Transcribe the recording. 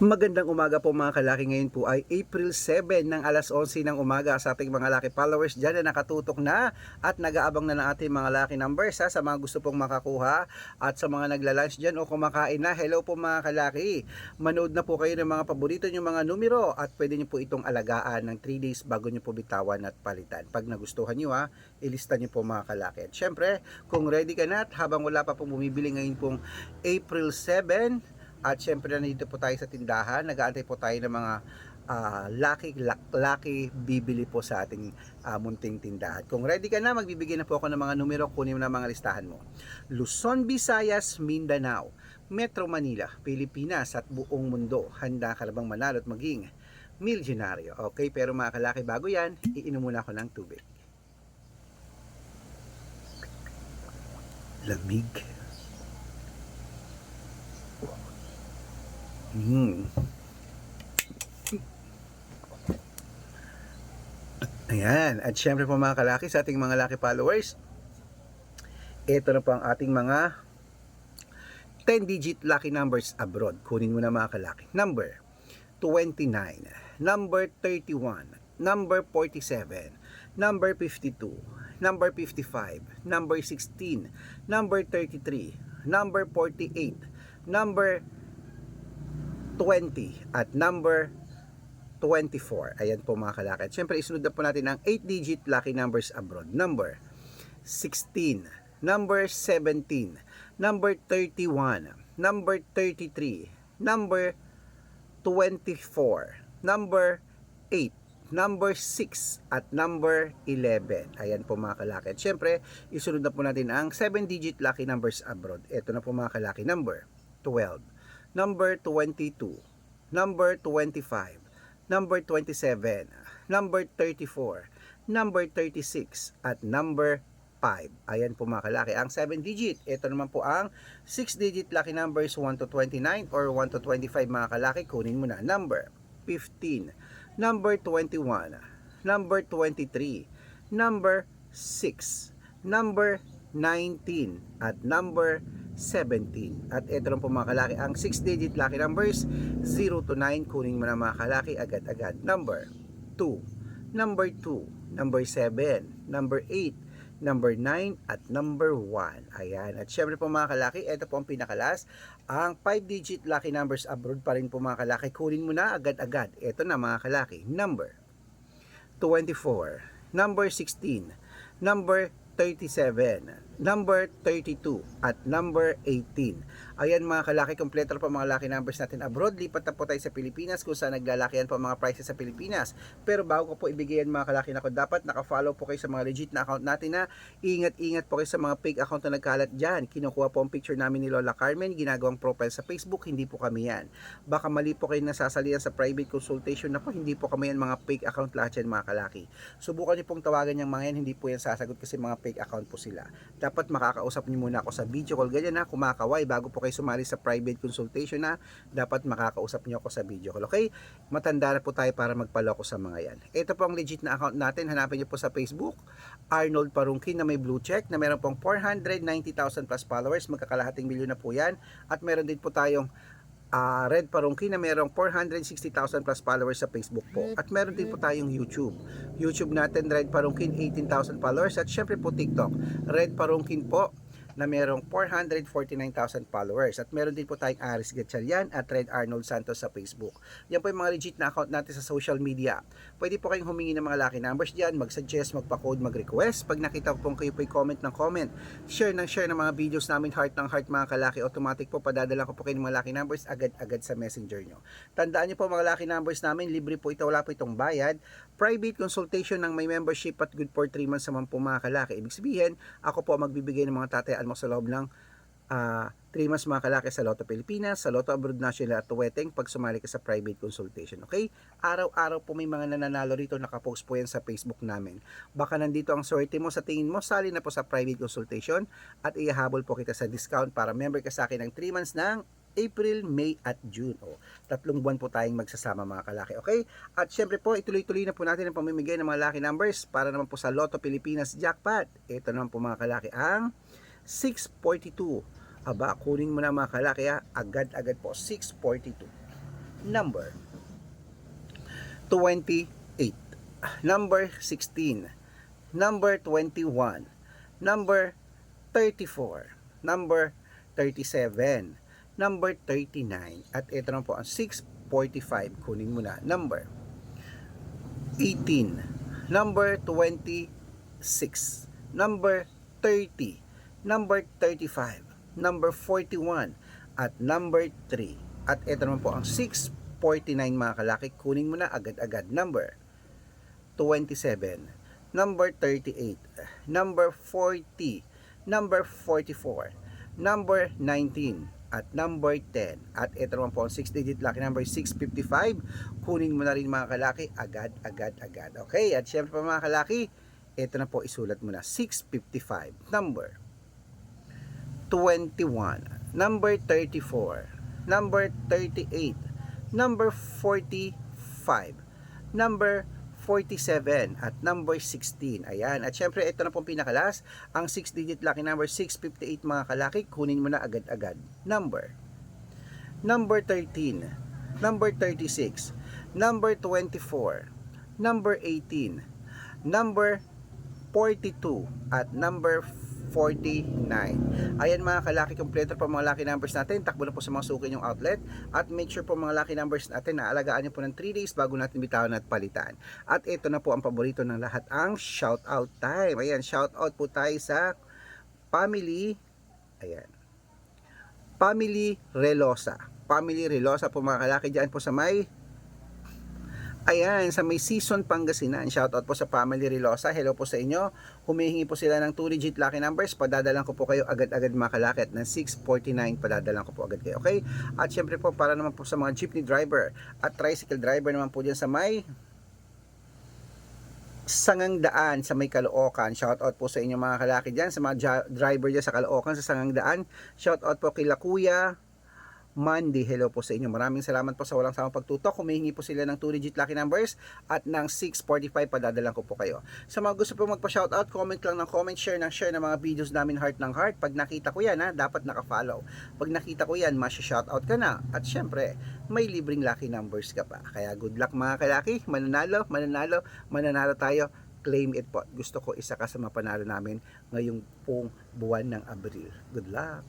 Magandang umaga po mga kalaki. Ngayon po ay April 7 ng alas 11 ng umaga sa ating mga laki followers dyan na nakatutok na at nag-aabang na ng ating mga laki numbers sa mga gusto pong makakuha at sa mga nagla-lunch dyan o kumakain na. Hello po mga kalaki. Manood na po kayo ng mga paborito nyo mga numero at pwede nyo po itong alagaan ng 3 days bago nyo po bitawan at palitan. Pag nagustuhan nyo ilista nyo po mga kalaki. At syempre, kung ready ka na at habang wala pa pong bumibili ngayon pong April 7, at syempre nandito po tayo sa tindahan, nag-aantay po tayo ng mga lucky bibili po sa ating munting tindahan. Kung ready ka na, magbibigay na po ako ng mga numero, kunin mo na mga listahan mo. Luzon, Visayas, Mindanao, Metro Manila, Pilipinas at buong mundo. Handa ka na bang manalo at maging milyonaryo? Okay, pero mga kalaki, bago yan, iinom muna ako ng tubig. Lamig. Ayan, at syempre po mga kalaki, sa ating mga laki followers, ito na po ang ating mga 10-digit lucky numbers abroad. Kunin mo na mga kalaki. Number 29, number 31, number 47, number 52, number 55, number 16, number 33, number 48, number 20 at number 24. Ayan po mga kalaki. At syempre isunod na po natin ang 8-digit lucky numbers abroad. Number 16, number 17, number 31, number 33, number 24, number 8, number 6 at number 11. Ayan po mga kalaki. At syempre isunod na po natin ang 7-digit lucky numbers abroad. Ito na po mga kalaki. Number 12, number 22, number 25, number 27, number 34, number 36, at number 5. Ayan po mga kalaki. Ang 7-digit, ito naman po ang 6-digit lucky numbers 1 to 29 or 1 to 25 mga kalaki. Kunin mo na. Number 15, number 21, number 23, number 6, number 19, at number 17. At ito lang po mga kalaki ang 6-digit lucky numbers 0 to 9. Kunin mo na mga kalaki agad-agad. Number 2, number 2, number 7, number 8, number 9, at number 1. Ayan. At syempre po mga kalaki, ito po ang pinakalas. Ang 5-digit lucky numbers abroad pa rin po mga kalaki. Kunin mo na agad-agad. Ito na mga kalaki. Number 24, number 16, number 37, number 32, at number 18. Ayan mga kalaki, kompleto po mga lucky numbers natin abroad. Lipat na po tayo sa Pilipinas kung saan naglalakihan po mga prices sa Pilipinas. Pero bago ko po ibigay yan mga kalaki, nako dapat nakafollow po kayo sa mga legit na account natin na ingat-ingat po kayo sa mga fake account na nagkalat dyan. Kinukuha po ang picture namin ni Lola Carmen, ginagawang profile sa Facebook, hindi po kami yan. Baka mali po kayo nasasalihan sa private consultation. Nako, hindi po kami yan, mga fake account lahat yan mga kalaki. Subukan niyo pong tawagan yung mga yan, hindi po yan sasagot kasi mga fake account po sila. Dapat makakausap niyo muna ako sa video call, ganyan na, kumakaway bago po kayo sumali sa private consultation na, dapat makakausap niyo ako sa video call. Okay? Matanda na po tayo para magpaloko sa mga yan. Ito po ang legit na account natin. Hanapin niyo po sa Facebook, Arnold Parungkin na may blue check na meron pong 490,000 plus followers. Magkakalahating milyon na po yan. At meron din po tayong Red Parungkin na merong 460,000 plus followers sa Facebook po. At meron din po tayong YouTube. YouTube natin, Red Parungkin, 18,000 followers. At syempre po TikTok, Red Parungkin po na merong 449,000 followers. At meron din po tayong Aris Gatchalian at Red Arnold Santos sa Facebook. Yan po yung mga legit na account natin sa social media. Pwede po kayong humingi ng mga lucky numbers dyan, mag-suggest, magpa-code, mag-request. Pag nakita po kayo po comment ng comment, share ng mga videos namin, heart ng heart mga kalaki, automatic po padadala ko po kayo ng mga lucky numbers agad-agad sa messenger nyo. Tandaan nyo po mga lucky numbers namin, libre po ito, wala po itong bayad. Private consultation ng may membership at good for 3 months naman po mga kalaki. Ibig sabihin, ako po magbibigay ng mga tatayaan mo sa loob ng 3 months mga kalaki sa Lotto Pilipinas, sa Lotto Abroad National at Tuweteng pag sumali ka sa private consultation. Okay? Araw-araw po may mga nananalo rito, nakapost po yan sa Facebook namin. Baka nandito ang swerte mo, sa tingin mo, sali na po sa private consultation at ihahabol po kita sa discount para member ka sa akin ng 3 months ng April, May at June. 3 buwan po tayong magsasama mga kalaki. Okay? At syempre po, ituloy-tuloy na po natin ang pamimigay ng mga lucky numbers para naman po sa Lotto Pilipinas Jackpot. Ito naman po mga kalaki ang 642. Aba, kunin mo na mga kalaki agad-agad po. 642. number 28, number 16, number 21, number 34, number 37, number 39, at ito na po ang 645. Kunin mo na. Number 18, number 26, number 30, number 35, number 41, at number 3. At ito naman po ang 649 mga kalaki. Kunin mo na agad-agad. Number 27, number 38, number 40, number 44, number 19, at number 10. At ito naman po ang 6-digit lucky number 655. Kunin mo na rin mga kalaki agad. Okay, at syempre mga kalaki, ito na po isulat mo na 655. Number 21, number 34, number 38, number 45, number 47, at number 16. Ayan. At syempre, ito na pong pinakalas, ang 6-digit lucky number 658 mga kalaki. Kunin mo na agad-agad. Number 13, number 36, number 24, number 18, number 42, at number 49. Ayan mga kalaki, kompleto po mga lucky numbers natin. Takbo na po sa mga suki yung outlet. At make sure po mga lucky numbers natin na alagaan nyo po ng 3 days bago natin bitawan at palitan. At ito na po ang paborito ng lahat, ang shout out time. Ayan, shout out po tayo sa family. Ayan, family Relosa. Family Relosa po mga kalaki, dyan po sa may sa may Season Pangasinan. Shoutout po sa Family Relosa. Hello po sa inyo. Humihingi po sila ng 2-digit lucky numbers. Padadalan ko po kayo agad-agad mga kalaki. Ng 649, padadalan ko po agad kayo. Okay? At syempre po, para naman po sa mga jeepney driver at tricycle driver naman po dyan sa may Sangang Daan, sa may Caloocan. Shoutout po sa inyo mga kalaki dyan. Sa mga driver dyan sa Caloocan, sa Sangang Daan. Shoutout po kila Kuya Monday. Hello po sa inyo. Maraming salamat po sa walang samang pagtutok. Humihingi po sila ng 2-digit lucky numbers at ng 645, padadalan ko po kayo. Sa mga gusto po magpa-shoutout, comment lang ng comment, share ng mga videos namin heart ng heart. Pag nakita ko yan, dapat naka-follow. Pag nakita ko yan, masya-shoutout ka na. At syempre, may libreng lucky numbers ka pa. Kaya good luck mga kalaki. Mananalo tayo. Claim it po. Gusto ko isa ka sa mapanalo namin ngayong pong buwan ng Abril. Good luck!